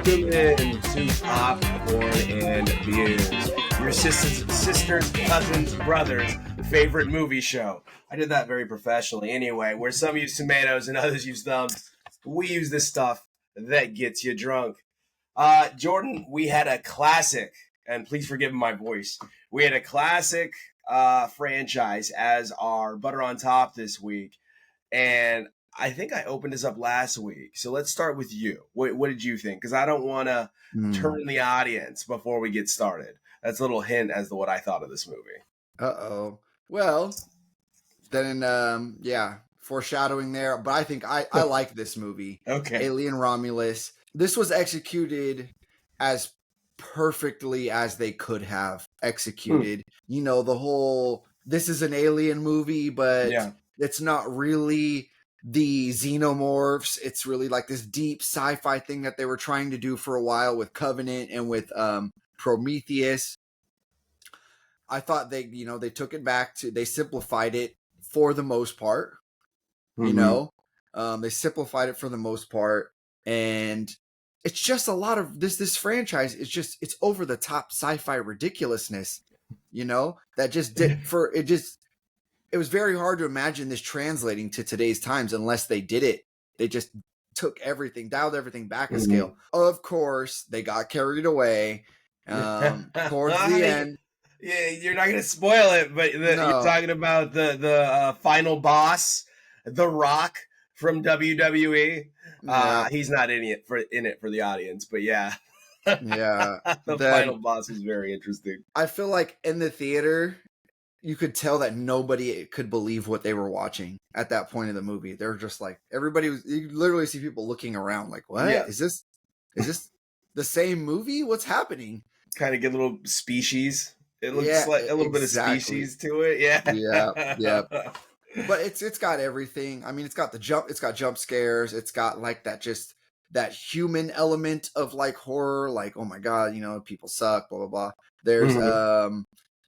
Welcome in to Popcorn and Beers, your sisters, cousins, brothers' favorite movie show. I did that very professionally. Anyway, where some use tomatoes and others use thumbs, we use the stuff that gets you drunk. Jordan, we had a classic, and please forgive my voice. We had a classic franchise as our butter on top this week, and I think I opened this up last week. So let's start with you. What did you think? Because I don't want to turn the audience before we get started. That's a little hint as to what I thought of this movie. Uh-oh. Well, then, foreshadowing there. But I think I like this movie. Okay. Alien Romulus. This was executed as perfectly as they could have executed. You know, the whole, this is an alien movie, but it's not really the xenomorphs. It's really like this deep sci-fi thing that they were trying to do for a while with Covenant and with Prometheus. I thought they took it back to, they simplified it for the most part. They simplified it for the most part, and it's just a lot of this franchise is just, it's over the top sci-fi ridiculousness, that just it was very hard to imagine this translating to today's times unless they did it. They just dialed everything back a scale. Of course, they got carried away towards the end. Yeah, you're not going to spoil it, but you're talking about the final boss, The Rock from WWE. He's not in it for the audience, but yeah. The final boss is very interesting. I feel like in the theater, you could tell that nobody could believe what they were watching at that point in the movie. They're just like, you literally see people looking around like, what? Yeah. Is this the same movie? What's happening? Kind of get a little Species. It looks like a little bit of Species to it. Yeah. But it's got everything. I mean, it's got jump scares. It's got like that human element of like horror, like, oh my God, people suck, blah, blah, blah. There's,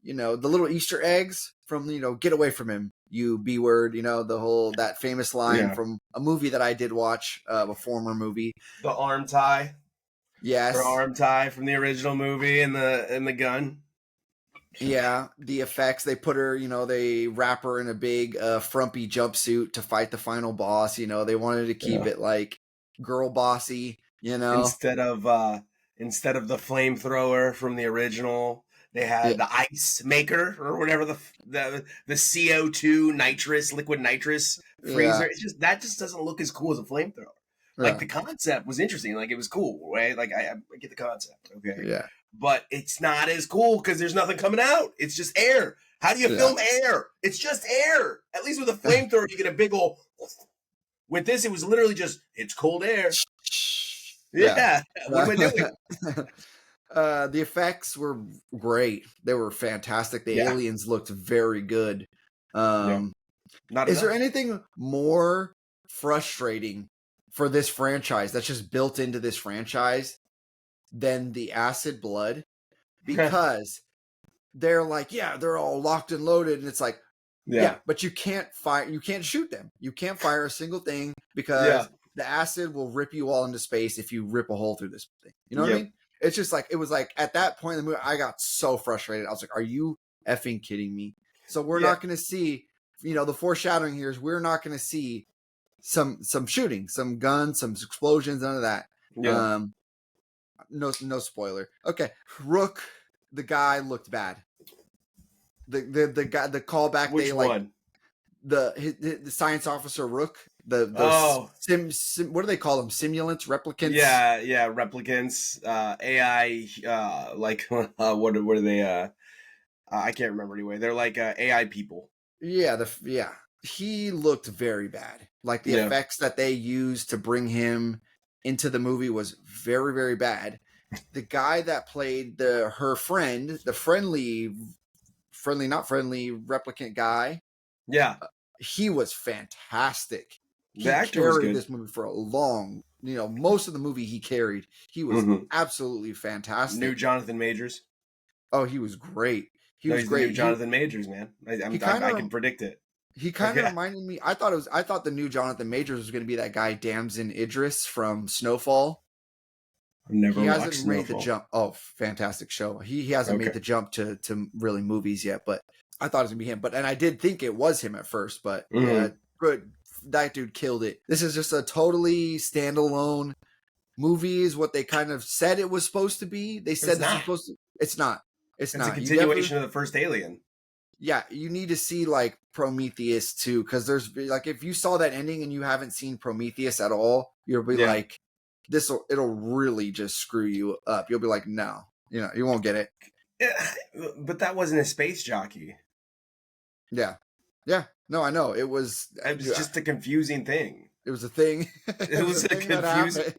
the little Easter eggs from, get away from him, you B word, that famous line from a movie that I did watch, a former movie. The arm tie. Yes. Her arm tie from the original movie and the gun. Yeah. The effects, they put her, they wrap her in a big frumpy jumpsuit to fight the final boss. They wanted to keep it like girl bossy, Instead of the flamethrower from the original. They had the ice maker or whatever, the CO2 liquid nitrous freezer. That just doesn't look as cool as a flamethrower. Like the concept was interesting. Like it was cool, right? Like I get the concept. Okay. Yeah. But it's not as cool because there's nothing coming out. It's just air. How do you film air? It's just air. At least with a flamethrower, you get a big old. With this, it was literally just, it's cold air. Yeah. What am I doing? The effects were great. They were fantastic. The aliens looked very good. Is there anything more frustrating for this franchise that's just built into this franchise than the acid blood? Because they're like, they're all locked and loaded, and it's like, but you can't shoot them. You can't fire a single thing because the acid will rip you all into space if you rip a hole through this thing. You know what I mean? It's just like, it was like at that point in the movie, I got so frustrated. I was like, are you effing kidding me? So we're not going to see, the foreshadowing here is we're not going to see some shooting, some guns, some explosions, none of that. Yeah. No spoiler. Okay. Rook, the guy looked bad. The guy, the callback. Which one? The science officer Rook. What do they call them? Simulants, replicants. Yeah, replicants. AI. What are they? I can't remember anyway. They're like AI people. Yeah, he looked very bad. Like the effects that they used to bring him into the movie was very, very bad. The guy that played her friend, the friendly, not friendly replicant guy. Yeah, he was fantastic. He the actor was carried this movie for a long, most of the movie he carried. He was absolutely fantastic. New Jonathan Majors. Oh, he was great. He's great. New Jonathan Majors, man. I can predict it. He kind of reminded me. I thought the new Jonathan Majors was going to be that guy Damson Idris from Snowfall. I've never He watched hasn't made the Snowfall. jump. Oh, fantastic show. He hasn't made the jump to really movies yet, but I thought it was gonna be him. And I did think it was him at first, but yeah, good. That dude killed it. This is just a totally standalone movie, is what they kind of said it was supposed to be. They said this is supposed to. It's not. It's not. A continuation of the first Alien. Yeah, you need to see like Prometheus too, because there's like, if you saw that ending and you haven't seen Prometheus at all, you'll be like, it'll really just screw you up. You'll be like, no, you won't get it. Yeah, but that wasn't a space jockey. Yeah. No, I know. It was just a confusing thing. It was a thing. It was a confusing.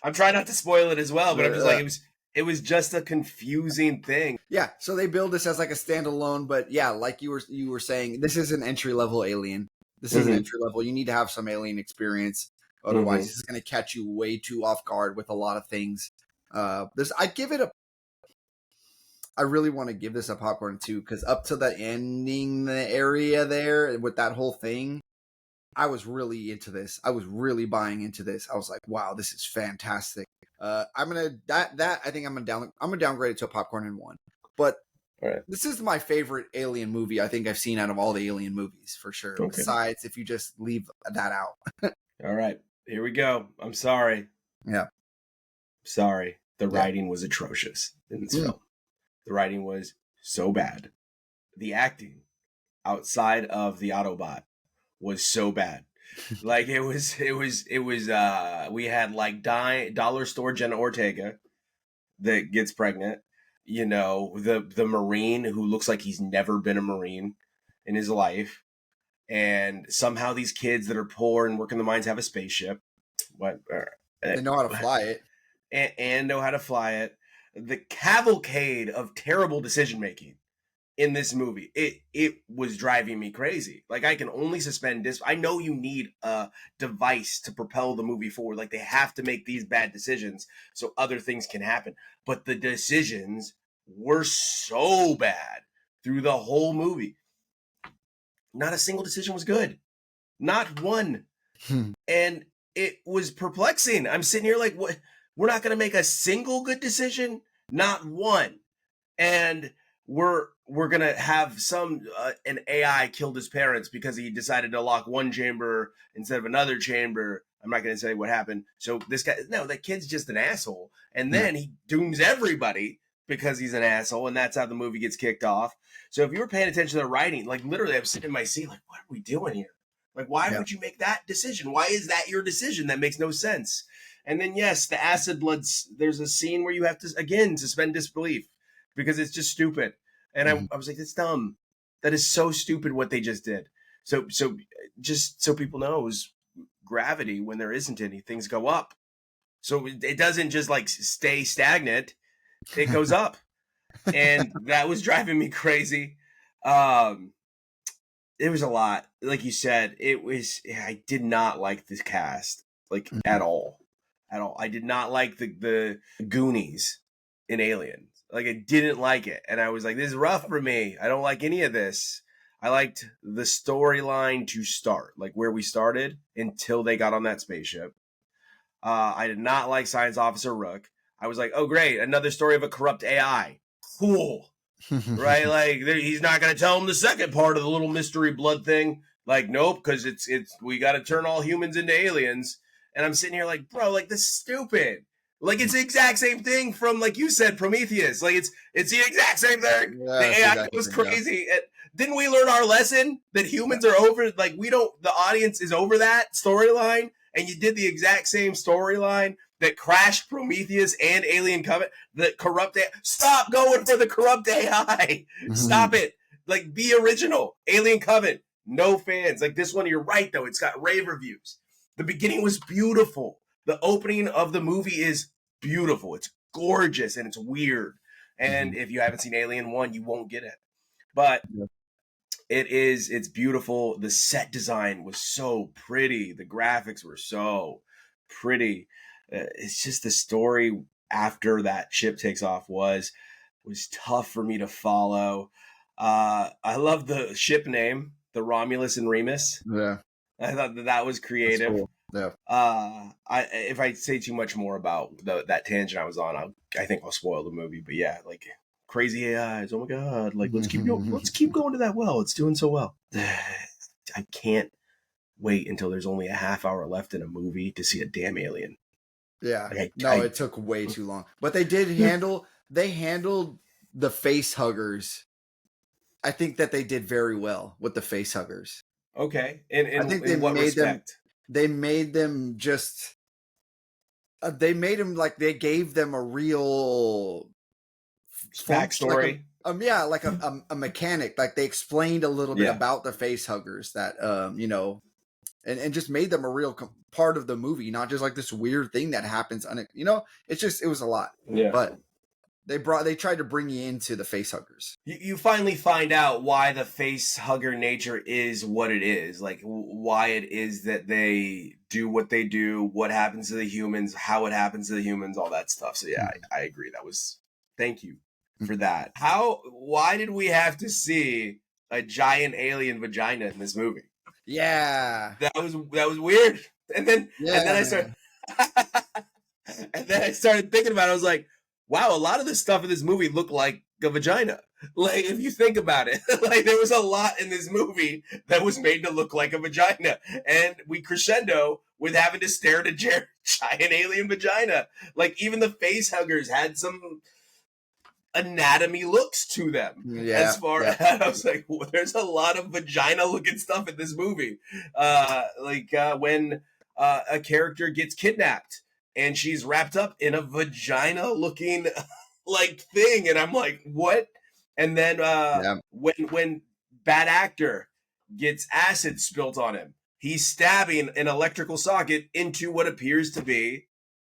I'm trying not to spoil it as well, but I'm just like, it was just a confusing thing. Yeah, so they build this as like a standalone, but yeah, like you were saying, this is an entry-level Alien. This is an entry level. You need to have some Alien experience. Otherwise, it's going to catch you way too off guard with a lot of things. I really want to give this a popcorn too, because up to the ending, the area there with that whole thing, I was really into this. I was really buying into this. I was like, wow, this is fantastic. I think I'm gonna downgrade it to a popcorn in 1. But this is my favorite Alien movie I think I've seen out of all the Alien movies, for sure. Okay. Besides, if you just leave that out. All right, here we go. I'm sorry. Yeah. Sorry. The writing was atrocious in this film. The writing was so bad. The acting outside of the Autobot was so bad. Like it was we had like dollar store Jenna Ortega that gets pregnant, the Marine who looks like he's never been a Marine in his life, and somehow these kids that are poor and work in the mines have a spaceship. They know how to fly it. And know how to fly it. The cavalcade of terrible decision making in this movie, it was driving me crazy. Like, I can only suspend I know you need a device to propel the movie forward. Like, they have to make these bad decisions so other things can happen. But the decisions were so bad through the whole movie. Not a single decision was good. Not one. And it was perplexing. I'm sitting here like, what? We're not going to make a single good decision? Not one. And we're going to have an AI killed his parents because he decided to lock one chamber instead of another chamber. I'm not going to say what happened. So that kid's just an asshole. And then he dooms everybody because he's an asshole. And that's how the movie gets kicked off. So if you were paying attention to the writing, like literally I'm sitting in my seat like, what are we doing here? Like, why would you make that decision? Why is that your decision? That makes no sense. And then, yes, the acid bloods, there's a scene where you have to, again, suspend disbelief because it's just stupid. And I was like, that's dumb. That is so stupid what they just did. So just so people know, it was gravity when there isn't any, things go up. So it doesn't just like stay stagnant. It goes up. And that was driving me crazy. It was a lot. Like you said, I did not like this cast, like at all. I did not like the Goonies in Alien. Like, I didn't like it. And I was like, this is rough for me. I don't like any of this. I liked the storyline to start, like where we started until they got on that spaceship. I did not like Science Officer Rook. I was like, oh, great. Another story of a corrupt AI. Cool. Right? Like, he's not going to tell him the second part of the little mystery blood thing. Like, nope, because we got to turn all humans into aliens. And I'm sitting here like, bro, like, this is stupid. Like, it's the exact same thing from, like you said, Prometheus. Like, it's the exact same thing. Yeah, the AI was crazy. Didn't we learn our lesson that humans are over? Like, the audience is over that storyline. And you did the exact same storyline that crashed Prometheus and Alien Covenant. The corrupt AI. Stop going for the corrupt AI. Stop it. Like, be original. Alien Covenant. No fans. Like, this one, you're right, though. It's got rave reviews. The beginning was beautiful. The opening of the movie is beautiful. It's gorgeous and it's weird. And if you haven't seen Alien 1, you won't get it. But it's beautiful. The set design was so pretty. The graphics were so pretty. It's just the story after that ship takes off was tough for me to follow. I love the ship name, the Romulus and Remus. Yeah. I thought that was creative. Cool. Yeah. If I say too much more about that tangent I was on, I think I'll spoil the movie. But yeah, like crazy AIs. Oh my god! Like let's keep going to that well. It's doing so well. I can't wait until there's only a half hour left in a movie to see a damn alien. Yeah. It took way too long. But they handled the face huggers. I think that they did very well with the face huggers. Okay. And I think they in what made respect? They made them just they made them like they gave them a real backstory. Like a mechanic. Like they explained a little bit about the face huggers that and just made them a real part of the movie, not just like this weird thing that happens on it. It was a lot. Yeah. But they tried to bring you into the face huggers. You finally find out why the face hugger nature is what it is, like why it is that they do what they do, what happens to the humans, how it happens to the humans, all that stuff. So yeah, I agree. Thank you for that. Why did we have to see a giant alien vagina in this movie? Yeah. That was weird. And then I started and then I started thinking about it. I was like, wow, a lot of the stuff in this movie looked like a vagina. Like, if you think about it, like there was a lot in this movie that was made to look like a vagina. And we crescendo with having to stare at a giant alien vagina. Like, even the face huggers had some anatomy looks to them. Yeah. As far as I was like, well, there's a lot of vagina looking stuff in this movie. When a character gets kidnapped and she's wrapped up in a vagina looking like thing. And I'm like, what? And then when bad actor gets acid spilt on him, he's stabbing an electrical socket into what appears to be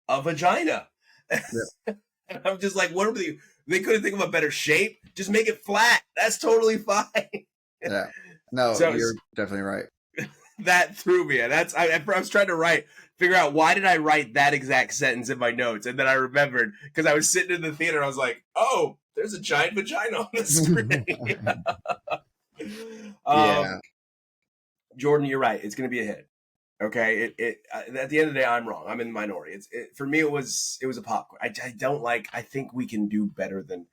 a vagina. Yeah. And I'm just like, what are they couldn't think of a better shape? Just make it flat. That's totally fine. Yeah. No, so you're definitely right. That threw me. And I was trying to figure out why did I write that exact sentence in my notes. And then I remembered because I was sitting in the theater and I was like, oh, there's a giant vagina on the screen. Yeah. Jordan, you're right. It's going to be a hit. Okay. At the end of the day, I'm wrong. I'm in the minority. For me, it was a popcorn. I think we can do better than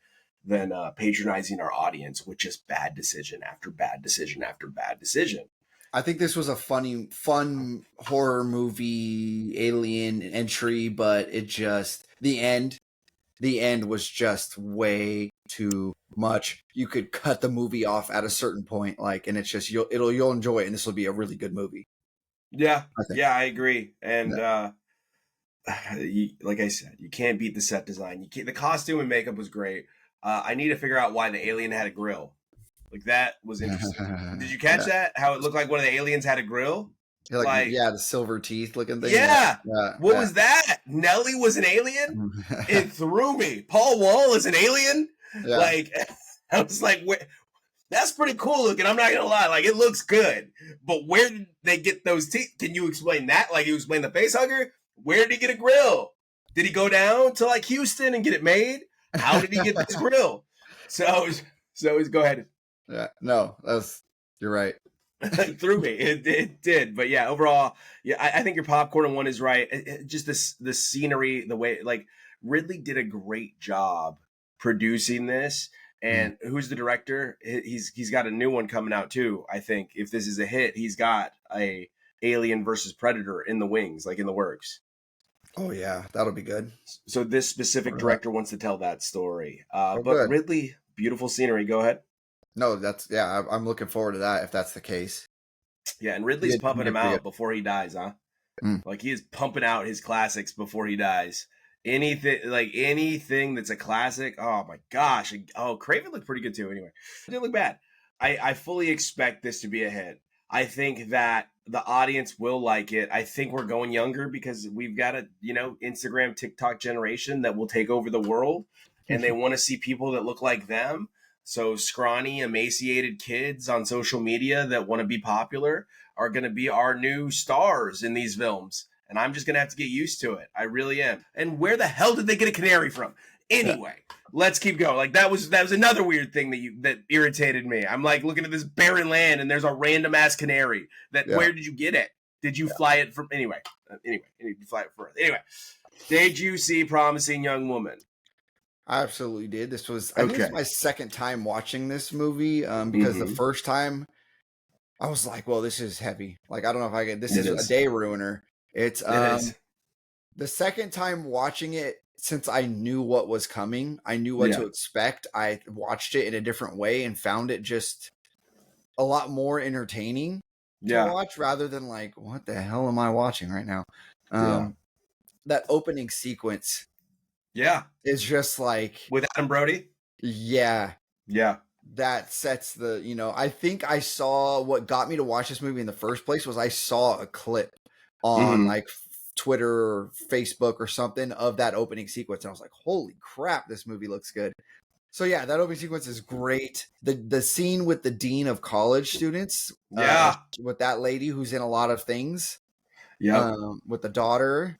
patronizing our audience with just bad decision after bad decision after bad decision. I think this was a fun horror movie, alien entry, but it just the end was just way too much. You could cut the movie off at a certain point, and it's just you'll enjoy it, and this will be a really good movie. Yeah, I agree. And like I said, you can't beat the set design. The costume and makeup was great. I need to figure out why the alien had a grill. Like, that was interesting. Did you catch that? How it looked like one of the aliens had a grill? The silver teeth looking thing. Yeah. What was that? Nelly was an alien? It threw me. Paul Wall is an alien? Yeah. Like, I was like, that's pretty cool looking. I'm not going to lie. Like, it looks good. But where did they get those teeth? Can you explain that? Like, you explain the face hugger? Where did he get a grill? Did he go down to, Houston and get it made? How did he get this grill? So go ahead. Yeah, no, you're right. It threw me. It did. But yeah, overall, I think your popcorn one is right. Just the scenery, the way, Ridley did a great job producing this. And who's the director? He's got a new one coming out too. I think if this is a hit, he's got a Alien versus Predator in the wings, in the works. Oh yeah, that'll be good. So this specific director wants to tell that story. But good. Ridley, beautiful scenery. Go ahead. No, I'm looking forward to that if that's the case. Yeah, and Ridley's pumping him out before he dies, huh? He is pumping out his classics before he dies. Anything that's a classic, oh my gosh. Oh, Craven looked pretty good too anyway. It didn't look bad. I fully expect this to be a hit. I think that the audience will like it. I think we're going younger because we've got a, Instagram, TikTok generation that will take over the world and they want to see people that look like them. So scrawny, emaciated kids on social media that want to be popular are going to be our new stars in these films. And I'm just going to have to get used to it. I really am. And where the hell did they get a canary from? Anyway, let's keep going. That was another weird thing that irritated me. I'm looking at this barren land and there's a random ass canary. Where did you get it? Did you fly it from anyway? Anyway, you need to fly it first. Anyway, did you see Promising Young Woman? I absolutely did. This was I think this was my second time watching this movie because the first time I was like, well, this is heavy. Like, I don't know if I get this is a day ruiner. It's the second time watching it, since I knew what was coming, I knew what to expect. I watched it in a different way and found it just a lot more entertaining to watch rather than like, what the hell am I watching right now? That opening sequence. Yeah. It's just like with Adam Brody. Yeah. Yeah. That sets the, I think I saw what got me to watch this movie in the first place was I saw a clip on like Twitter or Facebook or something of that opening sequence. And I was like, holy crap, this movie looks good. So yeah, that opening sequence is great. The scene with the dean of college students, with that lady who's in a lot of things, with the daughter,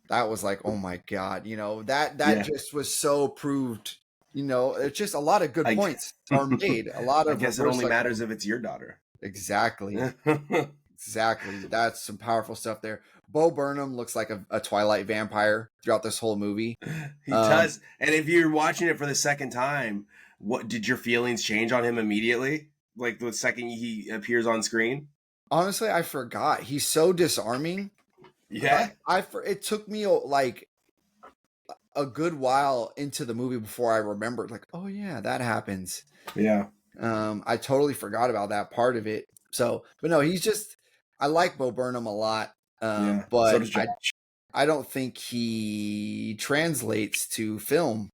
that was like, oh my god, that just was so proved. It's just a lot of good points are made. A lot of. I guess it only matters if it's your daughter. Exactly. Exactly. That's some powerful stuff there. Bo Burnham looks like a Twilight vampire throughout this whole movie. He does. And if you're watching it for the second time, what did your feelings change on him immediately? Like the second he appears on screen? Honestly, I forgot. He's so disarming. Yeah. It took me like a good while into the movie before I remembered, like, oh yeah, that happens. Yeah. I totally forgot about that part of it. So, but no, I like Bo Burnham a lot. But so I don't think he translates to film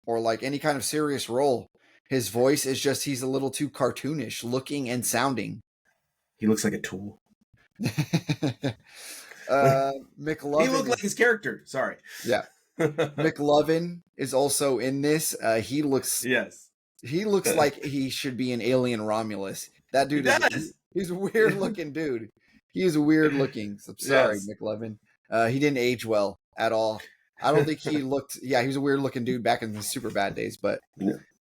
or like any kind of serious role. His voice is just, he's a little too cartoonish looking and sounding. He looks like a tool. McLovin. He looked like his character. Sorry. Yeah. McLovin is also in this. He looks like he should be an alien Romulus. That dude he's a weird looking dude. He is weird looking. So sorry, McLovin. He didn't age well at all. I don't think he looked. Yeah, he was a weird looking dude back in the super bad days. But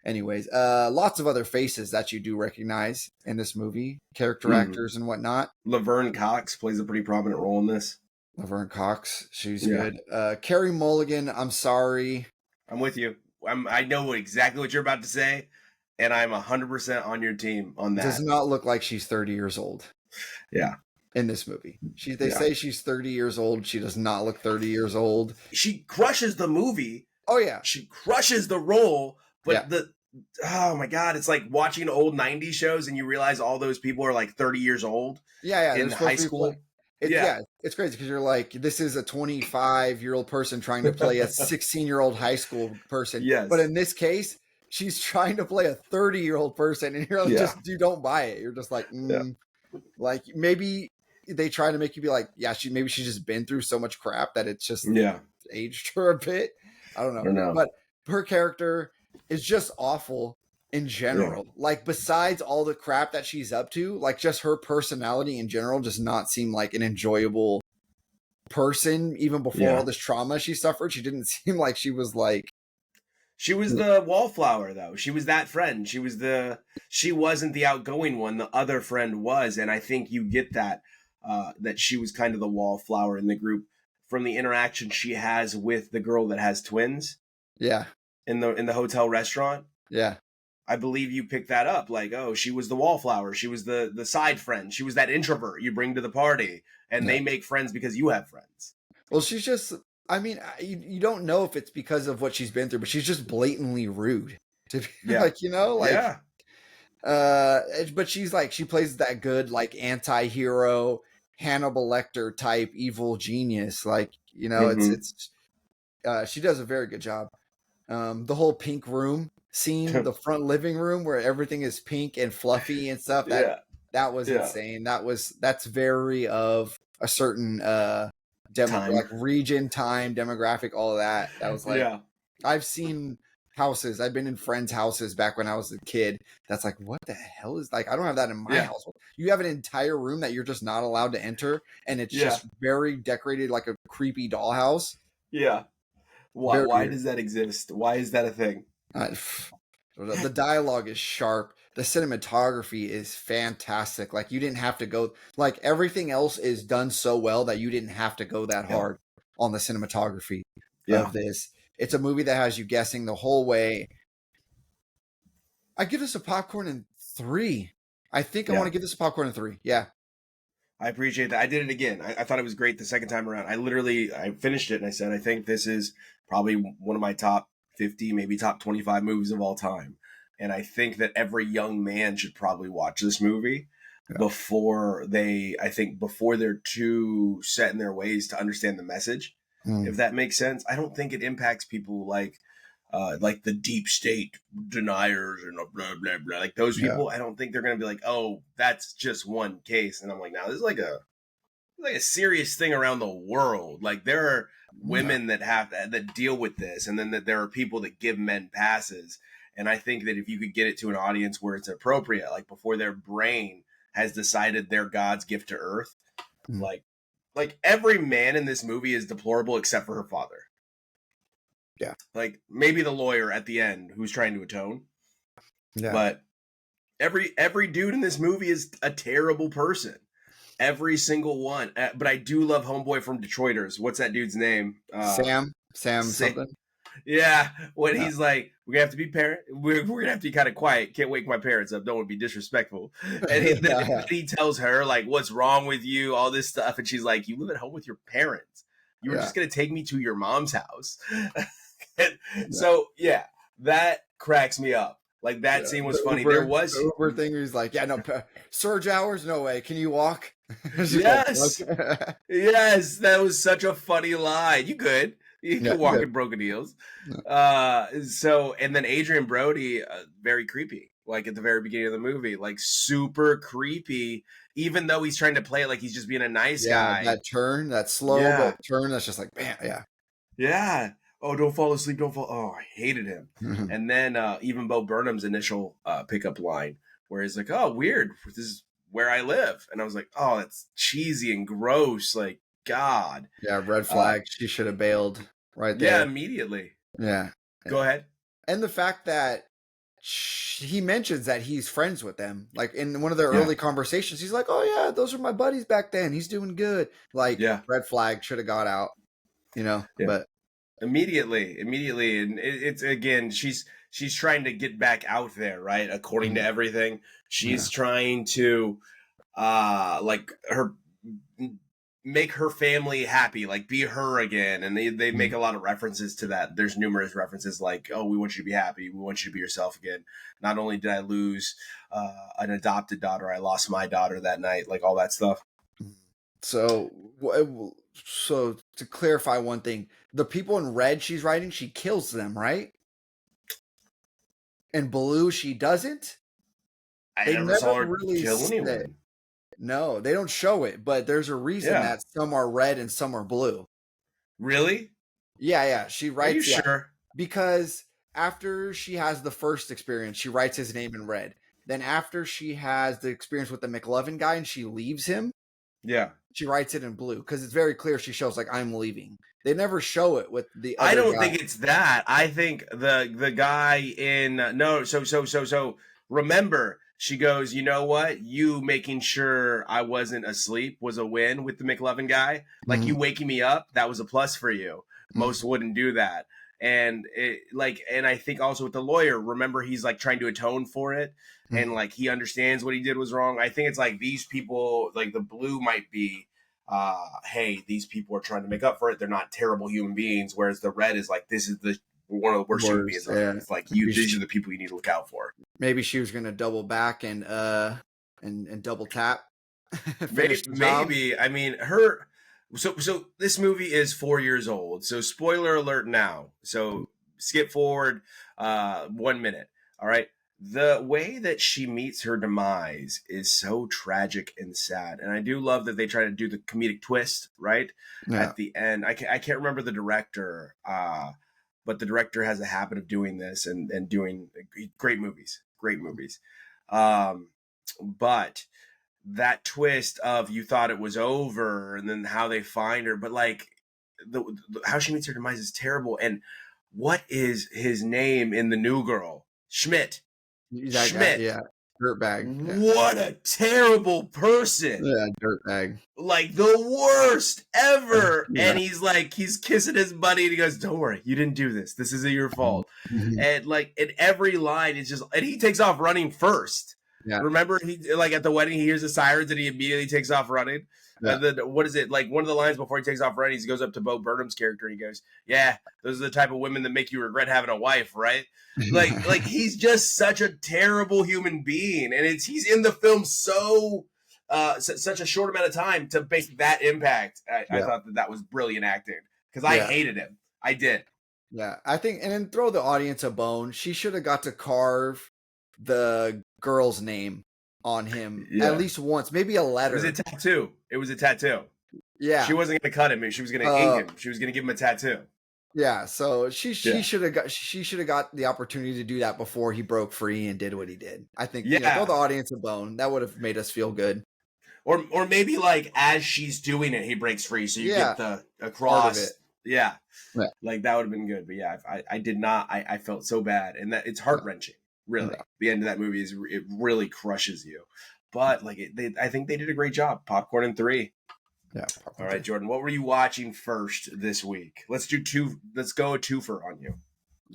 anyways, lots of other faces that you do recognize in this movie, character actors and whatnot. Laverne Cox plays a pretty prominent role in this. Laverne Cox, she's good. Carey Mulligan, I'm sorry. I'm with you. I know exactly what you're about to say, and I'm 100% on your team on that. Does not look like she's 30 years old. Yeah. In this movie. They say she's 30 years old. She does not look 30 years old. She crushes the movie. Oh, yeah. She crushes the role, but oh my God, it's like watching old 90s shows and you realize all those people are like 30 years old in high school. It's crazy because you're like, this is a 25-year-old person trying to play a 16-year-old high school person. Yes. But in this case, she's trying to play a 30-year-old person, and you're just, you don't buy it. You're just like, like maybe they try to make you be like, maybe she's just been through so much crap that it's just aged her a bit. I don't know. But her character is just awful in general. Like, besides all the crap that she's up to, like, just her personality in general does not seem like an enjoyable person. Even before all this trauma she suffered, she didn't seem like she was like. She was the wallflower, though. She was that friend. She wasn't the outgoing one. The other friend was, and I think you get that that she was kind of the wallflower in the group from the interaction she has with the girl that has twins. Yeah. In the hotel restaurant. Yeah. I believe you picked that up. Like, oh, she was the wallflower. She was the side friend. She was that introvert you bring to the party, and they make friends because you have friends. Well, she's just. I mean, you don't know if it's because of what she's been through, but she's just blatantly rude. But she's like, she plays that good, like, anti-hero, Hannibal Lecter type evil genius. Like, it's she does a very good job. The whole pink room scene, the front living room where everything is pink and fluffy and stuff, that was insane. That's very of a certain like region, time, demographic, all of that. That was like, I've seen houses. I've been in friends' houses back when I was a kid. That's like, what the hell is, like, I don't have that in my household. You have an entire room that you're just not allowed to enter, and it's just very decorated like a creepy dollhouse. Yeah. Why does that exist? Why is that a thing? The dialogue is sharp. the cinematography is fantastic. Like you didn't have to go, like everything else is done so well that you didn't have to go that hard on the cinematography of this. It's a movie that has you guessing the whole way. I give this a popcorn in 3. I think I want to give this a popcorn in 3. Yeah. I appreciate that. I did it again. I thought it was great the second time around. I finished it and I said, I think this is probably one of my top 50, maybe top 25 movies of all time. And I think that every young man should probably watch this movie before they're too set in their ways to understand the message, if that makes sense. I don't think it impacts people like the deep state deniers and blah, blah, blah. Like those people, I don't think they're going to be like, oh, that's just one case. And I'm like, now this is like a serious thing around the world. Like there are women that deal with this, and then that there are people that give men passes. And I think that if you could get it to an audience where it's appropriate, like before their brain has decided they're God's gift to earth, like every man in this movie is deplorable except for her father. Yeah. Like maybe the lawyer at the end who's trying to atone. Yeah. But every dude in this movie is a terrible person. Every single one. But I do love homeboy from Detroiters. What's that dude's name? Sam something. Yeah. When he's like, we're gonna have to be we're gonna have to be kind of quiet. Can't wake my parents up. Don't want to be disrespectful. And he tells her like, what's wrong with you? All this stuff. And she's like, you live at home with your parents. You were just gonna take me to your mom's house. So that cracks me up. Like that scene was funny. There was the Uber thing where he's like, no, surge hours, no way. Can you walk? Yes. Yes, that was such a funny line. You could walk in broken heels. So and then Adrian Brody, very creepy. Like at the very beginning of the movie, like super creepy. Even though he's trying to play it like he's just being a nice guy. That turn, that slow but turn, that's just like, bam, yeah. Oh, don't fall asleep. Don't fall. Oh, I hated him. And then even Bo Burnham's initial pickup line where he's like, oh, weird. This is where I live. And I was like, oh, that's cheesy and gross. Like, God. Yeah, red flag. She should have bailed right there. Yeah, immediately. Yeah. Go ahead. And the fact that he mentions that he's friends with them. Like in one of their early conversations, he's like, oh, yeah, those were my buddies back then. He's doing good. Like, red flag should have got out, but. Immediately. And it's again, she's trying to get back out there, right? According to everything, she's trying to make her family happy, like be her again. And they make a lot of references to that. There's numerous references like, oh, we want you to be happy. We want you to be yourself again. Not only did I lose an adopted daughter, I lost my daughter that night, like all that stuff. So to clarify one thing, the people in red she's writing, she kills them, right? In blue, she doesn't. I never saw her kill anyone. No, they don't show it, but there's a reason that some are red and some are blue. Really? Yeah. She writes. Are you sure? Because after she has the first experience, she writes his name in red. Then after she has the experience with the McLovin guy and she leaves him, she writes it in blue because it's very clear. She shows like, I'm leaving. They never show it with the other I don't guy. think it's that. I think the guy in so remember, she goes, you know what? You making sure I wasn't asleep was a win with the McLovin guy. Like you waking me up, that was a plus for you. Most wouldn't do that. And and I think also with the lawyer, remember he's like trying to atone for it. And like he understands what he did was wrong. I think it's like these people, like the blue might be, hey, these people are trying to make up for it. They're not terrible human beings. Whereas the red is like, this is one of the worst human beings. It's like these are the people you need to look out for. Maybe she was going to double back and double tap. Maybe. I mean, her. So this movie is 4 years old. So spoiler alert now. So skip forward 1 minute. All right. The way that she meets her demise is so tragic and sad. And I do love that they try to do the comedic twist, right? At the end. I can't remember the director, but the director has a habit of doing this and doing great movies. But that twist of you thought it was over and then how they find her, but like how she meets her demise is terrible. And what is his name in The New Girl? Schmidt. Schmidt. Dirtbag. Yeah. What a terrible person. Yeah, dirtbag. Like the worst ever. Yeah. And he's kissing his buddy and he goes, "Don't worry, you didn't do this. This isn't your fault." And like in every line, it's just, and he takes off running first. Yeah. Remember, he like at the wedding, he hears the sirens and he immediately takes off running. Yeah. And then what is it? Like one of the lines before he takes off running, he goes up to Bo Burnham's character and he goes, "Yeah, those are the type of women that make you regret having a wife, right?" Like he's just such a terrible human being, and he's in the film such a short amount of time to make that impact. I thought that was brilliant acting because I hated him. I did. Yeah, I think, and then throw the audience a bone. She should have got to carve the girl's name on him at least once, maybe a letter. It was a tattoo. Yeah, she wasn't going to cut him. She was going to ink him. She was going to give him a tattoo. Yeah, so she should have got the opportunity to do that before he broke free and did what he did. I think throw the audience a bone. That would have made us feel good. Or maybe like as she's doing it, he breaks free, so you get the across. Yeah, like that would have been good. But yeah, I did not. I felt so bad, and that it's heart wrenching. Really, the end of that movie it really crushes you. But like I think they did a great job. Popcorn in 3. Yeah. All right, Jordan. What were you watching first this week? Let's go a twofer on you.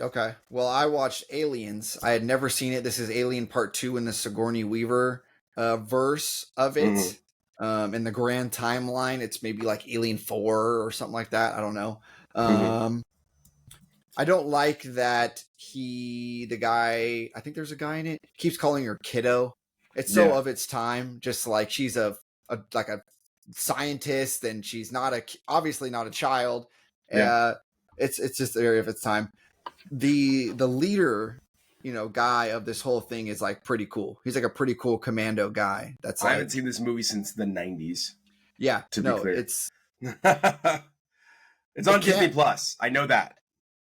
Okay. Well, I watched Aliens. I had never seen it. This is Alien Part 2 in the Sigourney Weaver verse of it. In the grand timeline, it's maybe like Alien 4 or something like that. I don't know. I don't like that the guy, I think there's a guy in it, keeps calling her kiddo. It's so of its time, just like she's a scientist and she's obviously not a child. It's just the area of its time. The leader, guy of this whole thing is like pretty cool. He's like a pretty cool commando guy. I haven't seen this movie since the 90s. Yeah, to be clear. It's on Disney Plus. I know that.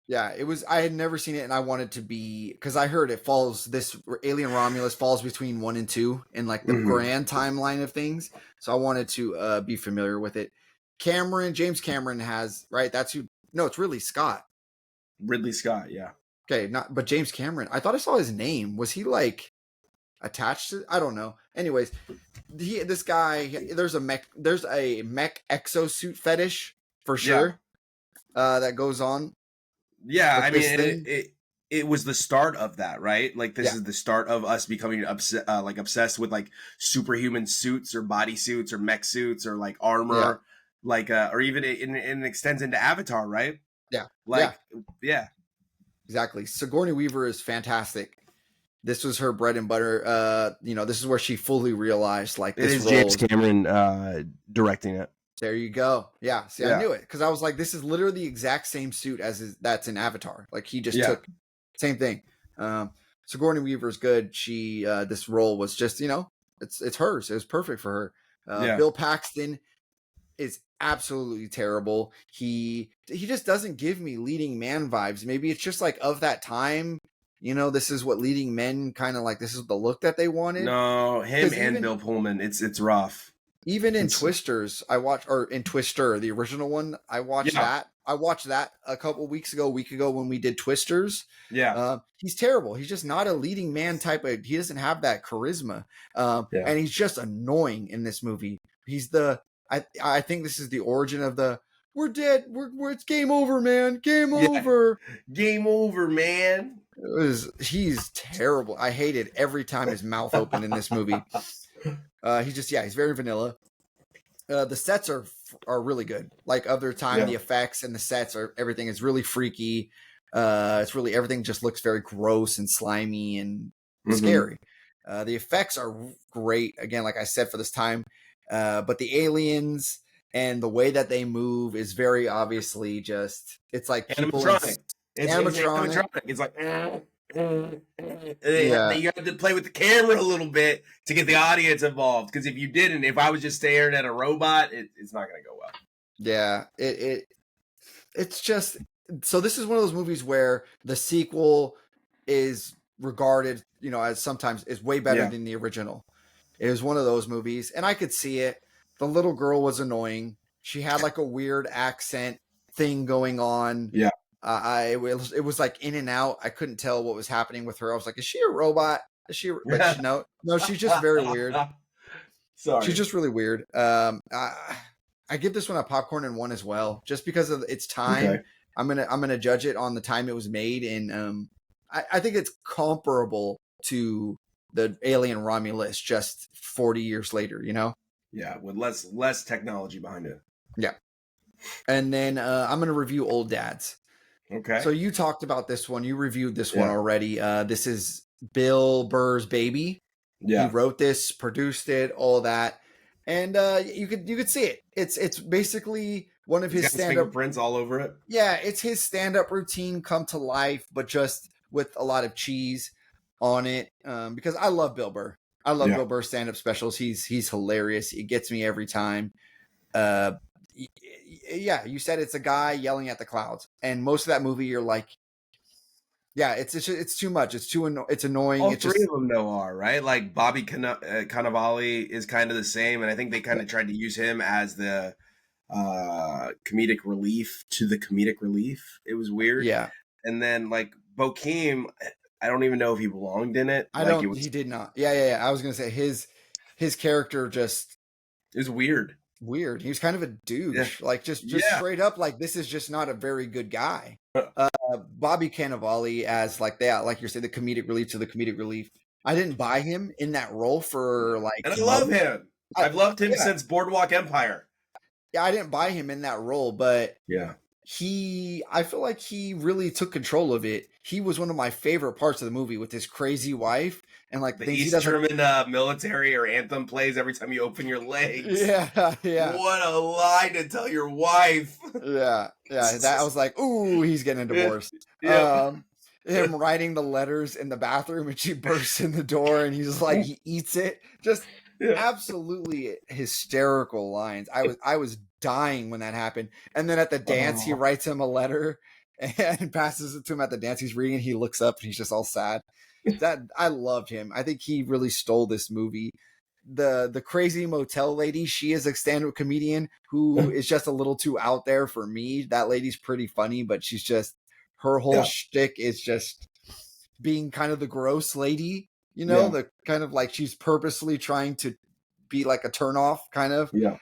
Yeah, it was. I had never seen it, and I wanted to be, because I heard this Alien Romulus falls between 1 and 2 in like the grand timeline of things. So I wanted to be familiar with it. James Cameron has, right? That's who. No, it's Ridley Scott. Ridley Scott, yeah. Okay, but James Cameron. I thought I saw his name. Was he like attached to? I don't know. Anyways, this guy. There's a mech exosuit fetish for sure. That goes on. Yeah, I mean, it was the start of that, right? Like this is the start of us becoming obsessed with like superhuman suits or bodysuits or mech suits or like armor, or even it extends into Avatar, right? Yeah, exactly. Sigourney Weaver is fantastic. This was her bread and butter. This is where she fully realized like this. It is James Cameron directing it. There you go. Yeah. See, I knew it because I was like, this is literally the exact same suit that's in Avatar. Like he just took same thing. Sigourney Weaver is good. She this role was just it's hers. It was perfect for her. Bill Paxton is absolutely terrible. He just doesn't give me leading man vibes. Maybe it's just like of that time. This is what leading men kind of like. This is the look that they wanted. No, him and Bill Pullman. It's rough. Even in Twisters, in Twister, the original one, I watched that. I watched that a week ago when we did Twisters. Yeah. He's terrible. He's just not a leading man type of, he doesn't have that charisma. And he's just annoying in this movie. He's I think this is the origin of we're dead. It's game over, man. Game over. Game over, man. He's terrible. I hated every time his mouth opened in this movie. He's very vanilla. The sets are really good. Like other time, the effects and the sets everything is really freaky. It's really, everything just looks very gross and slimy and scary. The effects are great. Again, like I said, for this time, but the aliens and the way that they move is very obviously it's like animatronic. Animatronic. It's like, you have to play with the camera a little bit to get the audience involved. Because if I was just staring at a robot, it's not going to go well. Yeah, it's just, so this is one of those movies where the sequel is regarded, as sometimes is way better than the original. It was one of those movies, and I could see it. The little girl was annoying. She had like a weird accent thing going on. Yeah. It was like in and out. I couldn't tell what was happening with her. I was like, is she a robot? No, she's just very weird. Sorry. She's just really weird. I give this one a popcorn and 1 as well, just because of its time. Okay. I'm gonna judge it on the time it was made, and I think it's comparable to the Alien Romulus just 40 years later, you know? Yeah, with less technology behind it. Yeah. And then I'm gonna review Old Dads. Okay. So you talked about this one. You reviewed this one already. This is Bill Burr's baby. Yeah. He wrote this, produced it, all that. And you could see it. It's basically one of his stand-up fingerprints all over it. Yeah, it's his stand-up routine come to life, but just with a lot of cheese on it. Because I love Bill Burr. I love Bill Burr's stand-up specials. He's hilarious. It gets me every time. Yeah, you said it's a guy yelling at the clouds, and most of that movie you're like, yeah, it's too much. It's annoying. All three of them though are right. Like Bobby Cannavale is kind of the same, and I think they kind of tried to use him as the comedic relief to the comedic relief. It was weird. Yeah, and then like Bokeem, I don't even know if he belonged in it. He did not. Yeah. I was gonna say his character just is weird. He was kind of a douche, like just straight up, like this is just not a very good guy. Bobby Cannavale as like you said, the comedic relief to the comedic relief. I didn't buy him in that role for like, and I love him. I've loved him since Boardwalk Empire. Yeah, I didn't buy him in that role, but yeah, I feel like he really took control of it. He was one of my favorite parts of the movie with his crazy wife and like the East German military or anthem plays every time you open your legs. Yeah. What a lie to tell your wife. Yeah. That I was like, ooh, he's getting a divorce. Yeah. Him writing the letters in the bathroom and she bursts in the door and he's like, he eats it. Just absolutely hysterical lines. I was dying when that happened. And then at the dance, he writes him a letter and passes it to him at the dance. He's reading. He looks up and he's just all sad. That I loved him. I think he really stole this movie. The crazy motel lady, she is a stand-up comedian who is just a little too out there for me. That lady's pretty funny, but she's just, her whole shtick is just being kind of the gross lady, you know, the kind of like she's purposely trying to be like a turnoff kind of. Yeah.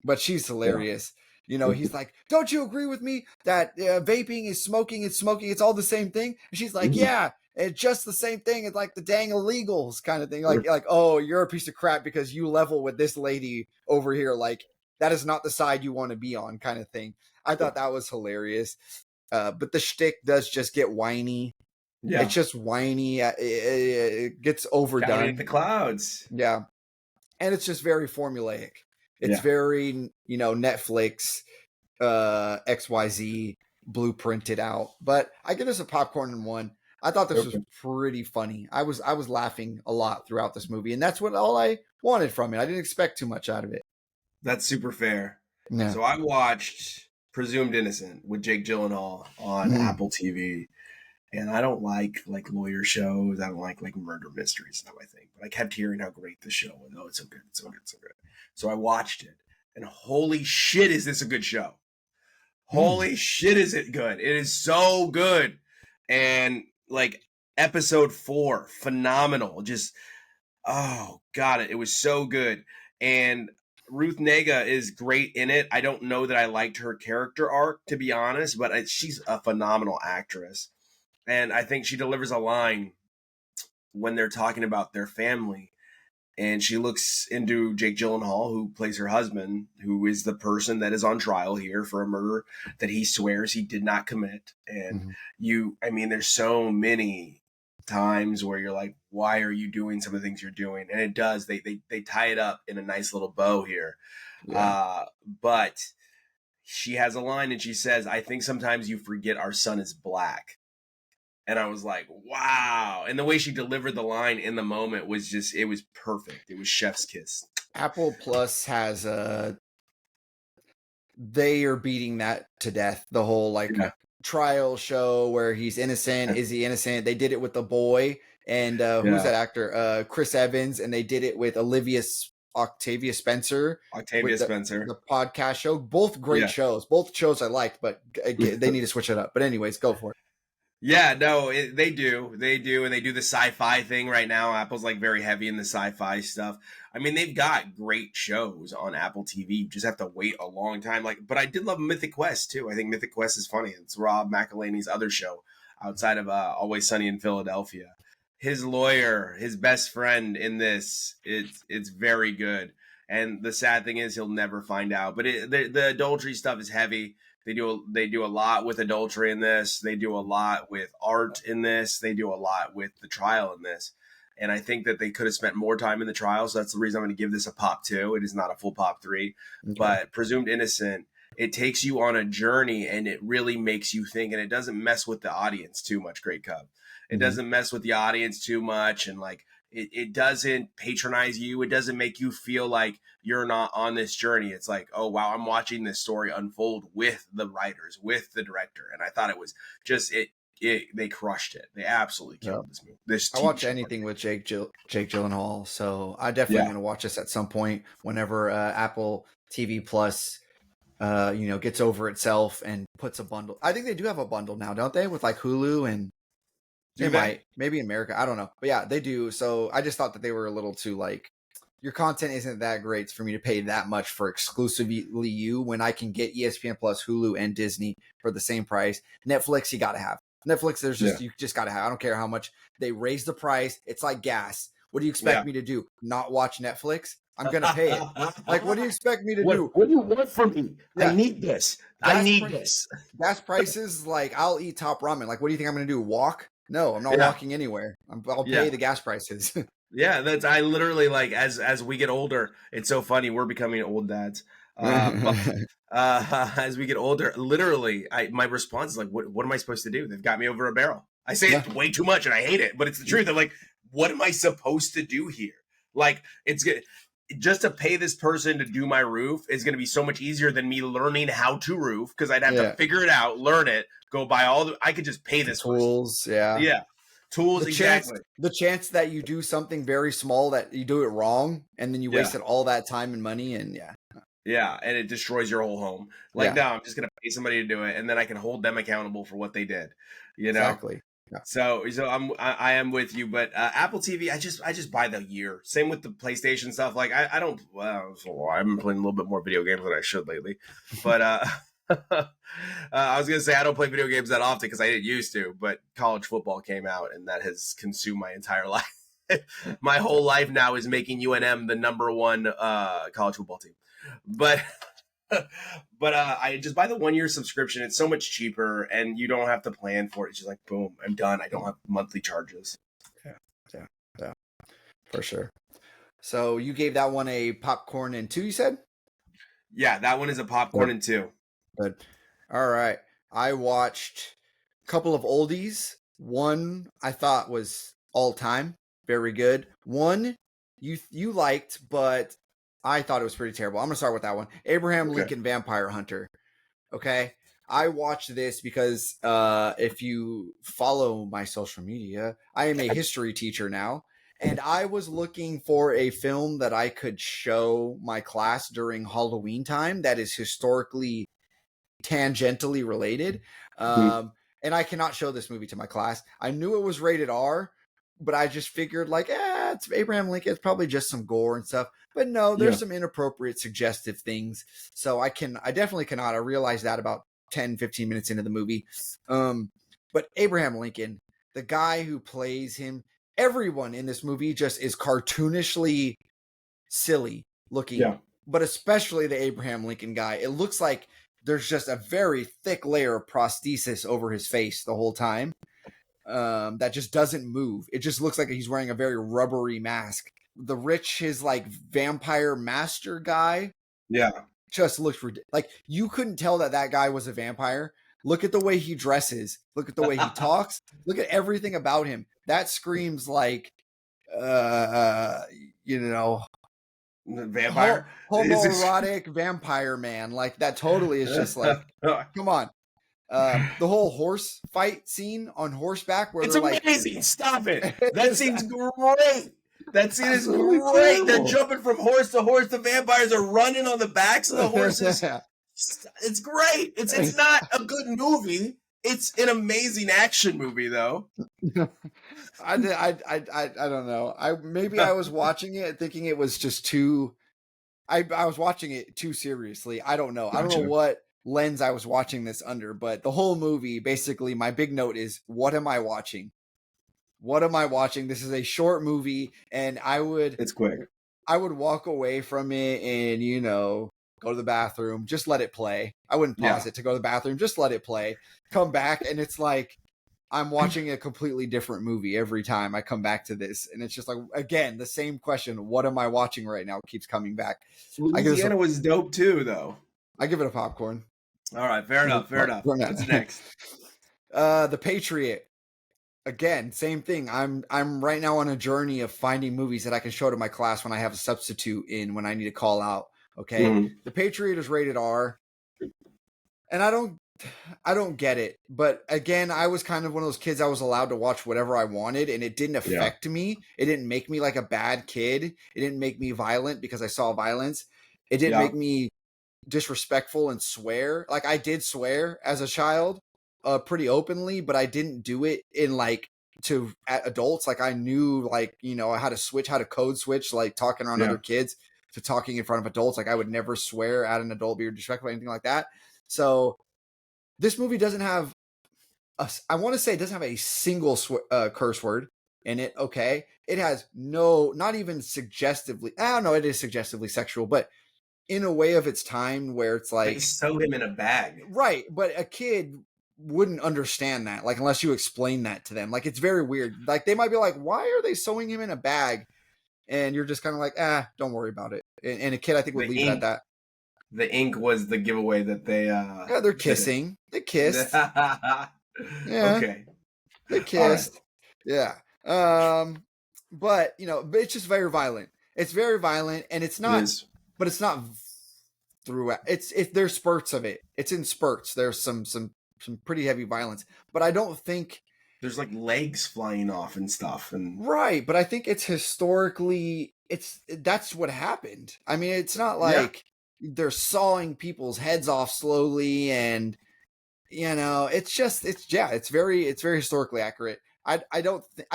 But she's hilarious. You know, he's like, don't you agree with me that vaping is smoking, it's smoking, it's all the same thing? And she's like, yeah, it's just the same thing. It's like the dang illegals kind of thing. Like, oh, you're a piece of crap because you level with this lady over here. Like, that is not the side you want to be on kind of thing. I thought that was hilarious. But the shtick does just get whiny. Yeah. It's just whiny. It gets overdone. The clouds. Yeah. And it's just very formulaic. It's very, you know, Netflix, XYZ blueprinted out. But I give this a popcorn and 1. I thought this was pretty funny. I was laughing a lot throughout this movie, and that's all I wanted from it. I didn't expect too much out of it. That's super fair. Yeah. So I watched Presumed Innocent with Jake Gyllenhaal on Apple TV. And I don't like lawyer shows. I don't like murder mysteries stuff, I think. But I kept hearing how great the show was. Oh, it's so good. It's so good. It's so good. So I watched it. And holy shit, is this a good show. Holy shit, is it good. It is so good. And like episode 4, phenomenal. Just, oh, God, it was so good. And Ruth Negga is great in it. I don't know that I liked her character arc, to be honest. But she's a phenomenal actress. And I think she delivers a line when they're talking about their family. And she looks into Jake Gyllenhaal, who plays her husband, who is the person that is on trial here for a murder that he swears he did not commit. And there's so many times where you're like, why are you doing some of the things you're doing? And it does. They tie it up in a nice little bow here. Yeah. But she has a line and she says, I think sometimes you forget our son is black. And I was like, wow. And the way she delivered the line in the moment was just, it was perfect. It was chef's kiss. Apple Plus has they are beating that to death. The whole trial show where he's innocent. Is he innocent? They did it with The Boy. And who's that actor? Chris Evans. And they did it with Octavia Spencer. The podcast show. Both great shows. Both shows I liked, but they need to switch it up. But anyways, go for it. Yeah, no, they do. They do. And they do the sci-fi thing right now. Apple's like very heavy in the sci-fi stuff. I mean, they've got great shows on Apple TV. You just have to wait a long time. Like, but I did love Mythic Quest too. I think Mythic Quest is funny. It's Rob McElhenney's other show outside of Always Sunny in Philadelphia. His lawyer, his best friend in this, it's very good. And the sad thing is, he'll never find out. But the adultery stuff is heavy. They do a lot with adultery in this. They do a lot with art in this. They do a lot with the trial in this. And I think that they could have spent more time in the trial. So that's the reason I'm going to give this a pop 2. It is not a full pop 3. Okay. But Presumed Innocent, it takes you on a journey and it really makes you think. And it doesn't mess with the audience too much, Great Cub. It doesn't mess with the audience too much. And like, it doesn't patronize you. It doesn't make you feel like you're not on this journey. It's like, oh, wow, I'm watching this story unfold with the writers, with the director. And I thought it was just, they crushed it. They absolutely killed this movie. I watch anything with Jake Gyllenhaal. So I definitely going to watch this at some point whenever Apple TV Plus, gets over itself and puts a bundle. I think they do have a bundle now, don't they? With like Hulu and maybe America. I don't know. But yeah, they do. So I just thought that they were a little too like, your content isn't that great for me to pay that much for exclusively you when I can get ESPN Plus, Hulu, and Disney for the same price. Netflix, you got to have. Netflix, you just got to have. I don't care how much they raise the price. It's like gas. What do you expect me to do? Not watch Netflix? I'm going to pay it. Like, what do you expect me to do? What do you want from me? Yeah. I need this. This. Gas prices, like, I'll eat Top Ramen. Like, what do you think I'm going to do? Walk? No, I'm not walking anywhere. I'll pay the gas prices. Yeah, I literally like as we get older, it's so funny. We're becoming old dads. As we get older, literally, my response is like, what am I supposed to do? They've got me over a barrel. I say it way too much and I hate it, but it's the truth. I'm like, what am I supposed to do here? Like, it's good. Just to pay this person to do my roof is going to be so much easier than me learning how to roof, because I'd have to figure it out, learn it, go buy I could just pay this tools. Person. Yeah. Tools, exactly. The chance that you do something very small, that you do it wrong, and then you wasted all that time and money, and and it destroys your whole home. Like, no, I'm just gonna pay somebody to do it, and then I can hold them accountable for what they did. You know, exactly. Yeah. So I am with you, but Apple TV, I just buy the year. Same with the PlayStation stuff. Like, I don't. Well, I've been playing a little bit more video games than I should lately, but I was gonna say I don't play video games that often because I didn't used to, but college football came out and that has consumed my entire life. My whole life now is making UNM the #1 college football team. But I just buy the 1-year subscription. It's so much cheaper and you don't have to plan for it. It's just like, boom, I'm done. I don't have monthly charges. Yeah, for sure. So you gave that one a popcorn and 2, you said? Yeah, that one is a popcorn and 2. Good. All right. I watched a couple of oldies. One I thought was all time, very good. One you liked, but I thought it was pretty terrible. I'm going to start with that one. Abraham Lincoln Vampire Hunter. Okay. I watched this because if you follow my social media, I am a history teacher now. And I was looking for a film that I could show my class during Halloween time that is historically tangentially related. And I cannot show this movie to my class. I knew it was rated R, but I just figured like, it's Abraham Lincoln. It's probably just some gore and stuff. But no, there's some inappropriate, suggestive things. So I definitely cannot. I realized that about 10, 15 minutes into the movie. But Abraham Lincoln, the guy who plays him, everyone in this movie just is cartoonishly silly looking, but especially the Abraham Lincoln guy. It looks like there's just a very thick layer of prosthesis over his face the whole time that just doesn't move. It just looks like he's wearing a very rubbery mask. His like vampire master guy, just looks like you couldn't tell that guy was a vampire. Look at the way he dresses. Look at the way he talks. Look at everything about him. That screams like, vampire, homoerotic vampire man. Like that totally is just like, come on. The whole horse fight scene on horseback where it's amazing. Like, stop it. That scene's great. That scene is great. They're jumping from horse to horse. The vampires are running on the backs of the horses. It's great. It's not a good movie. It's an amazing action movie, though. I don't know. Maybe I was watching it thinking it was just too. I was watching it too seriously. I don't know. I don't know what lens I was watching this under, but the whole movie, basically, my big note is, what am I watching? What am I watching? This is a short movie, and It's quick. I would walk away from it and, go to the bathroom, just let it play. I wouldn't pause it to go to the bathroom, just let it play. Come back, and it's like I'm watching a completely different movie every time I come back to this. And it's just like, again, the same question, what am I watching right now, keeps coming back. Louisiana was dope too, though. I give it a popcorn. All right, fair enough. What's next? The Patriot. Again, same thing. I'm right now on a journey of finding movies that I can show to my class when I have a substitute in, when I need to call out. Okay. Mm-hmm. The Patriot is rated R. And I don't get it. But again, I was kind of one of those kids, I was allowed to watch whatever I wanted, and it didn't affect me. It didn't make me like a bad kid. It didn't make me violent because I saw violence. It didn't make me disrespectful and swear. Like, I did swear as a child pretty openly, but I didn't do it in at adults. Like, I knew how to code switch, like talking around other kids to talking in front of adults. Like, I would never swear at an adult, be disrespectful, anything like that. So this movie doesn't have I want to say it doesn't have a single curse word in it. Okay. It has not even suggestively, I don't know, it is suggestively sexual, but in a way of its time where it's like, they sew him in a bag. Right. But a kid wouldn't understand that, like, unless you explain that to them. Like, it's very weird. Like, they might be like, why are they sewing him in a bag? And you're just kind of like, don't worry about it. And a kid, I think, would leave it at that. The ink was the giveaway that they they're kissing. They kissed. Okay. They kissed. Right. Yeah. But it's just very violent. It's very violent, and it's not but it's not throughout. There's spurts of it. It's in spurts. There's some pretty heavy violence, but I don't think there's like legs flying off and stuff. And right, but I think it's historically that's what happened. I mean, it's not like they're sawing people's heads off slowly, and it's very historically accurate. I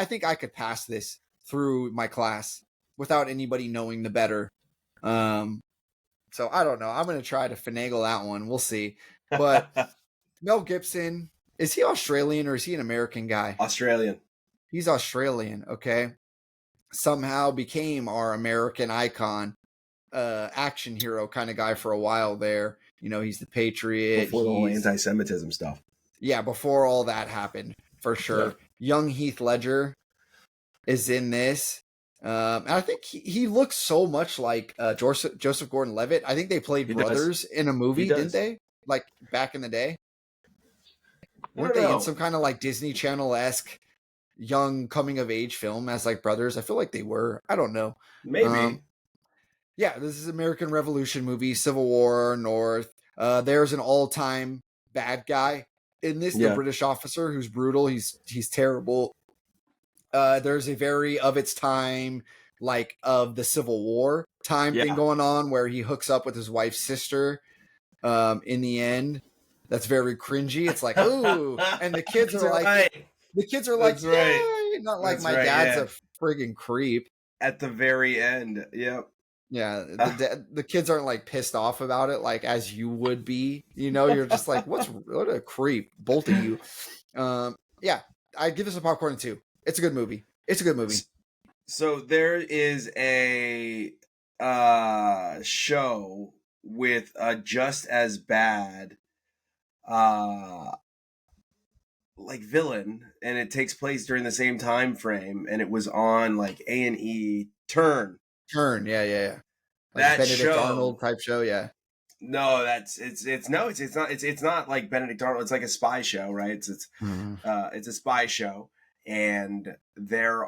think I could pass this through my class without anybody knowing the better. So I don't know. I'm going to try to finagle that one. We'll see. But Mel Gibson, is he Australian or is he an American guy? Australian. He's Australian. Okay. Somehow became our American icon, action hero kind of guy for a while there. He's the Patriot. Before the whole anti-Semitism stuff. Yeah, before all that happened, for sure. Yeah. Young Heath Ledger is in this. And I think he looks so much like Joseph Gordon-Levitt. I think they played brothers in a movie, didn't they? Like, back in the day? Weren't they in some kind of like Disney Channel-esque young coming-of-age film as like brothers? I feel like they were. I don't know. Maybe. Yeah, this is American Revolution movie, Civil War, North. There's an all-time bad guy in this, the British officer who's brutal. He's terrible. There's a very of its time, like of the Civil War time thing going on where he hooks up with his wife's sister in the end. That's very cringy. It's like, ooh, and the kids are like, not like that's my dad's a friggin' creep. At the very end, yep. Yeah, the kids aren't like pissed off about it, like as you would be. You're just like, what a creep, both of you. Yeah, I give this a popcorn 2. It's a good movie. So there is a show with a just as bad like villain, and it takes place during the same time frame, and it was on like A&E. Turn, yeah. Like that Benedict show, Arnold type show, yeah. No, it's not like Benedict Arnold. It's like a spy show, right? It's a spy show, and there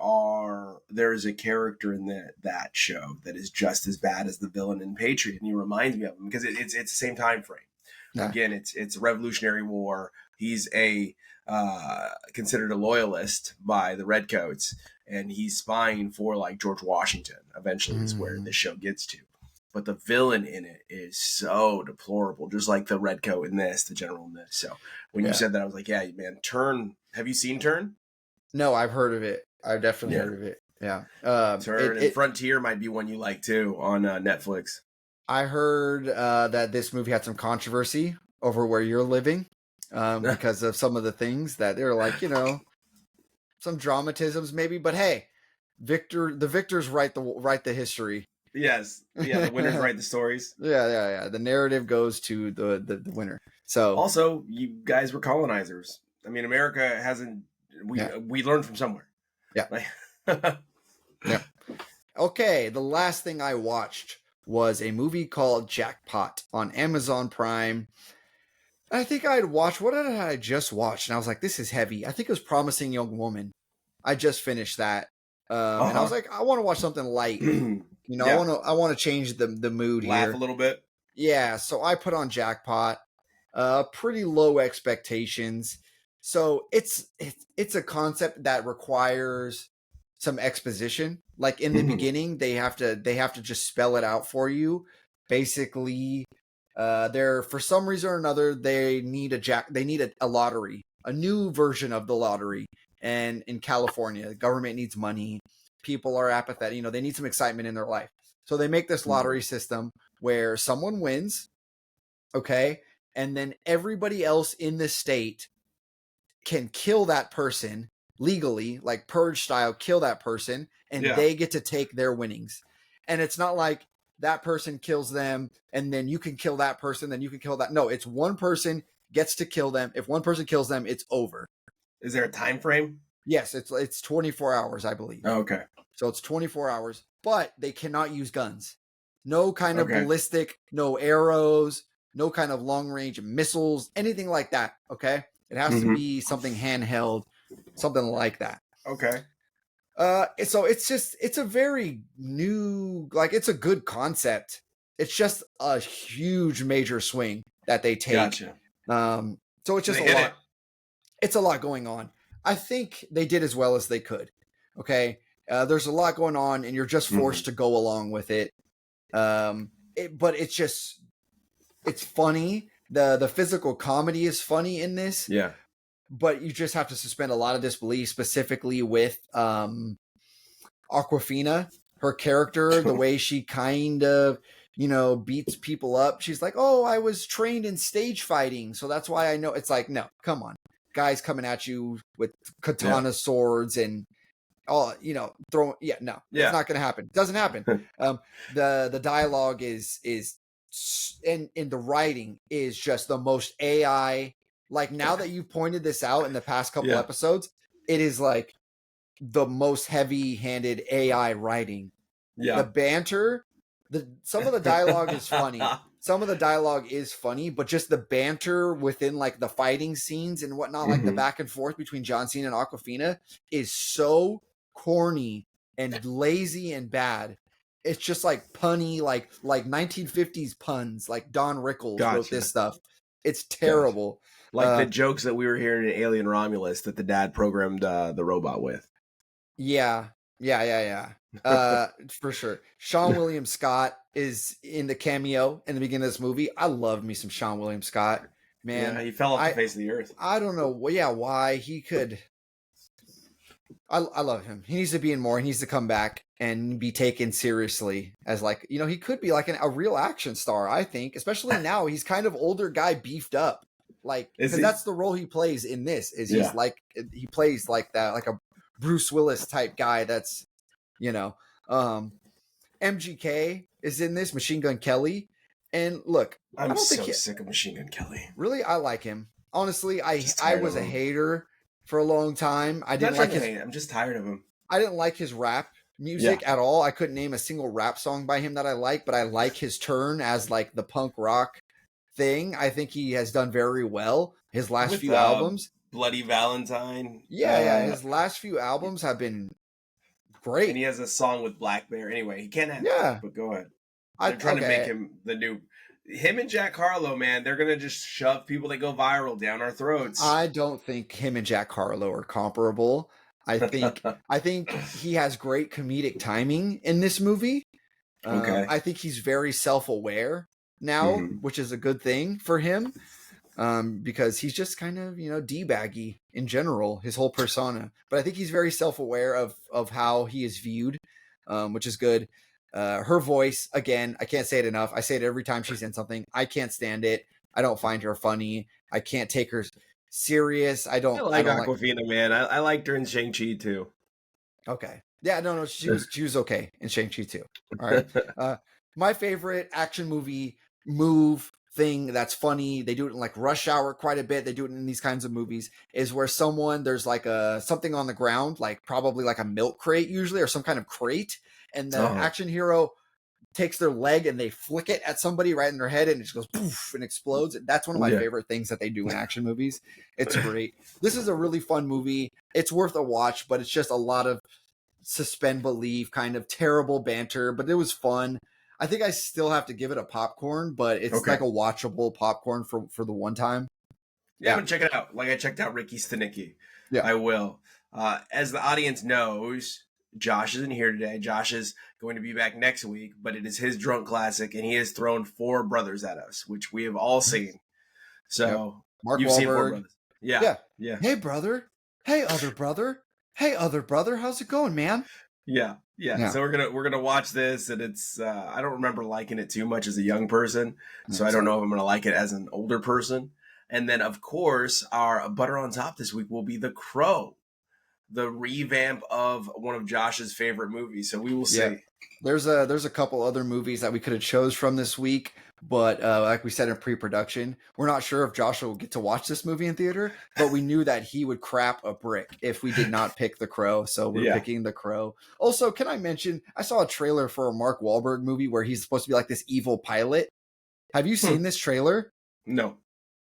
is a character in that show that is just as bad as the villain in Patriot, and he reminds me of him because it's the same time frame. Yeah. Again, it's Revolutionary War. He's considered a loyalist by the Redcoats, and he's spying for like George Washington. Eventually, is where this show gets to. but the villain in it is so deplorable, just like the red coat in this, the general in this. So when you said that, I was like, yeah, man, Turn. Have you seen Turn? No, I've heard of it. I've definitely heard of it. Yeah. Turn and Frontier might be one you like too on Netflix. I heard that this movie had some controversy over where you're living because of some of the things that they're like, some dramatisms maybe. But hey, the victors write the history. Yes. Yeah, the winners write the stories. Yeah. The narrative goes to the winner. So also, you guys were colonizers. I mean, America hasn't. We learned from somewhere. Yeah. Yeah. Okay. The last thing I watched was a movie called Jackpot on Amazon Prime. I think I had watched. What did I just watch? And I was like, this is heavy. I think it was Promising Young Woman. I just finished that. And I was like, I want to watch something light. I want to change the mood Laugh here. a little bit. Yeah, so I put on Jackpot. Pretty low expectations. So it's a concept that requires some exposition. Like in the beginning, they have to just spell it out for you. Basically, they're for some reason or another they need a lottery, a new version of the lottery. And in California, the government needs money. People are apathetic. They need some excitement in their life. So they make this lottery system where someone wins, okay? And then everybody else in the state can kill that person legally, like purge style, kill that person, and they get to take their winnings. And it's not like that person kills them, and then you can kill that person, then you can kill that. No, it's one person gets to kill them. If one person kills them, it's over. Is there a time frame? Yes, it's 24 hours, I believe. Oh, okay. So it's 24 hours, but they cannot use guns. No kind of ballistic, no arrows, no kind of long range missiles, anything like that. Okay. It has to be something handheld, something like that. Okay. So it's a very new, it's a good concept. It's just a huge major swing that they take. Gotcha. So it's just a lot. It's a lot going on. I think they did as well as they could. Okay. There's a lot going on and you're just forced to go along with it. But it's funny. The physical comedy is funny in this. Yeah. But you just have to suspend a lot of disbelief, specifically with Awkwafina, her character, the way she kind of, beats people up. She's like, oh, I was trained in stage fighting, so that's why I know. It's like, no, come on. Guys coming at you with katana swords and throwing. Yeah, no, it's not going to happen. It doesn't happen. The dialogue is in the writing is just the most AI. Like now that you pointed this out in the past couple episodes, it is like the most heavy-handed AI writing. Yeah, the banter, some of the dialogue is funny. Some of the dialogue is funny, but just the banter within like the fighting scenes and whatnot, like the back and forth between John Cena and Awkwafina is so corny and lazy and bad. It's just like punny, like 1950s puns, like Don Rickles wrote this stuff. It's terrible. Like the jokes that we were hearing in Alien Romulus that the dad programmed the robot with. Yeah. For sure. Sean William Scott is in the cameo in the beginning of this movie. I love me some Sean William Scott. Man, he fell off the face of the earth. I don't know. Why he could. I love him. He needs to be in more. He needs to come back and be taken seriously as he could be like a real action star, I think, especially now. He's kind of older guy beefed up. Because that's the role he plays in this is he plays like that, like a Bruce Willis type guy. That's, MGK is in this, Machine Gun Kelly. And look, I'm sick of Machine Gun Kelly. Really? I like him. Honestly, I was a hater for a long time. I didn't like his. I'm just tired of him. I didn't like his rap music at all. I couldn't name a single rap song by him that I like, but I like his turn as like the punk rock thing. I think he has done very well. His last few albums, Bloody Valentine. His last few albums have been great. And he has a song with Black Bear. Anyway, he can't have but go ahead. They're trying to make him the new. Him and Jack Harlow, man, they're gonna just shove people that go viral down our throats. I don't think him and Jack Harlow are comparable. I think he has great comedic timing in this movie, Okay. I think he's very self-aware now, which is a good thing for him, because he's just kind of, D-baggy in general, his whole persona. But I think he's very self-aware of how he is viewed, which is good. Her voice, again, I can't say it enough. I say it every time she's in something. I can't stand it. I don't find her funny. I can't take her serious. I don't like Aquafina, man. I liked her in Shang-Chi too. Okay. Yeah, no, she was okay in Shang-Chi too. All right. My favorite action movie move thing that's funny, they do it in like Rush Hour quite a bit. They do it in these kinds of movies, is where there's like something on the ground, like probably like a milk crate usually, or some kind of crate, and the action hero takes their leg and they flick it at somebody right in their head and it just goes poof and explodes. That's one of my favorite things that they do in action movies. It's great. This is a really fun movie. It's worth a watch, but it's just a lot of suspend belief, kind of terrible banter, but it was fun. I think I still have to give it a popcorn, but it's like a watchable popcorn for the one time. Yeah, I'm gonna check it out. Like I checked out Ricky Stenicki. Yeah, I will. As the audience knows, Josh isn't here today. Josh is going to be back next week, but it is his drunk classic, and he has thrown 4 brothers at us, which we have all seen. So Mark you've Wahlberg. seen 4 brothers. Yeah. Hey, brother. Hey, other brother. Hey, other brother. How's it going, man? Yeah. So we're gonna watch this, and it's I don't remember liking it too much as a young person, so I don't know if I'm gonna like it as an older person. And then of course our butter on top this week will be theCrow, the revamp of one of Josh's favorite movies. So we will see. Yeah. There's a couple other movies that we could have chose from this week, but like we said in pre-production, we're not sure if Joshua will get to watch this movie in theater, but we knew that he would crap a brick if we did not pick theCrow, so we're picking theCrow. Also, can I mention, I saw a trailer for a Mark Wahlberg movie where he's supposed to be like this evil pilot. Have you seen this trailer? No.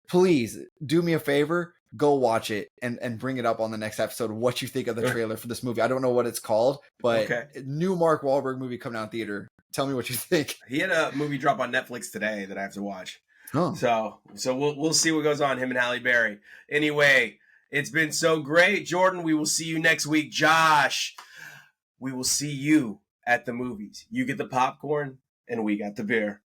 Please do me a favor, go watch it and bring it up on the next episode. What you think of the trailer for this movie? I don't know what it's called, but new Mark Wahlberg movie coming out in theater. Tell me what you think. He had a movie drop on Netflix today that I have to watch. Oh. So we'll see what goes on, him and Halle Berry. Anyway, it's been so great, Jordan. We will see you next week. Josh, we will see you at the movies. You get the popcorn and we got the beer.